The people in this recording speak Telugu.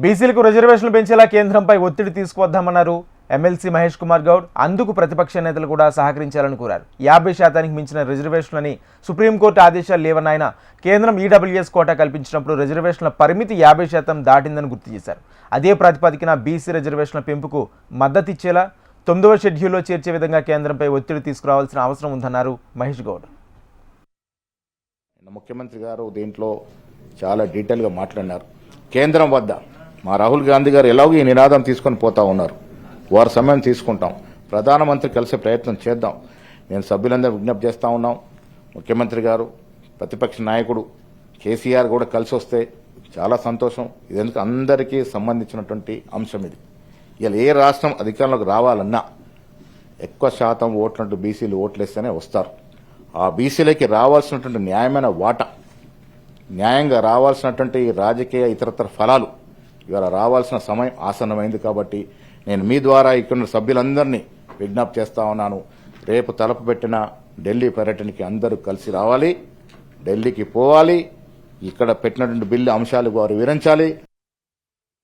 బీసీలకు రిజర్వేషన్లు పెంచేలా కేంద్రంపై ఒత్తిడి తీసుకువద్దామన్నారు ఎమ్మెల్సీ మహేష్ కుమార్ గౌడ్. అందుకు ప్రతిపక్ష నేతలు కూడా సహకరించాలని కోరారు. 50% మించిన రిజర్వేషన్లని సుప్రీంకోర్టు ఆదేశాలు లేవన్న ఆయన కేంద్రం ఈడబ్ల్యూఎస్ కోటా కల్పించినప్పుడు రిజర్వేషన్ల పరిమితి 50% దాటిందని గుర్తు చేశారు. అదే ప్రాతిపదికన బీసీ రిజర్వేషన్ల పెంపుకు మద్దతిచ్చేలా 9వ షెడ్యూల్లో చేర్చే విధంగా కేంద్రంపై ఒత్తిడి తీసుకురావాల్సిన అవసరం ఉందన్నారు మహేష్ గౌడ్. ముఖ్యమంత్రి గారు దీంట్లో చాలా డీటెయిల్గా మాట్లాడినారు. కేంద్రం వద్ద మా రాహుల్ గాంధీ గారు ఎలాగో ఈ నినాదం తీసుకొని పోతా ఉన్నారు. వారి సమయం తీసుకుంటాం, ప్రధానమంత్రి కలిసే ప్రయత్నం చేద్దాం. నేను సభ్యులందరూ విజ్ఞప్తి చేస్తూ ఉన్నాం. ముఖ్యమంత్రి గారు, ప్రతిపక్ష నాయకుడు కేసీఆర్ కూడా కలిసి వస్తే చాలా సంతోషం. ఇది ఎందుకు అందరికీ సంబంధించినటువంటి అంశం. ఇది ఇలా ఏ రాష్ట్రం అధికారంలోకి రావాలన్నా ఎక్కువ శాతం ఓట్లంటూ బీసీలు ఓట్లేస్తేనే వస్తారు. ఆ బీసీలకి రావాల్సినటువంటి న్యాయమైన వాటా, న్యాయంగా రావాల్సినటువంటి రాజకీయ ఇతరతర ఫలాలు ఇవాళ రావాల్సిన సమయం ఆసన్నమైంది. కాబట్టి నేను మీ ద్వారా ఇక్కడ సభ్యులందరినీ విజ్ఞప్తి చేస్తా ఉన్నాను. రేపు తలపు పెట్టిన ఢిల్లీ పర్యటనకి అందరూ కలిసి రావాలి, ఢిల్లీకి పోవాలి. ఇక్కడ పెట్టినటువంటి బిల్లు అంశాలు వారు వివరించాలి.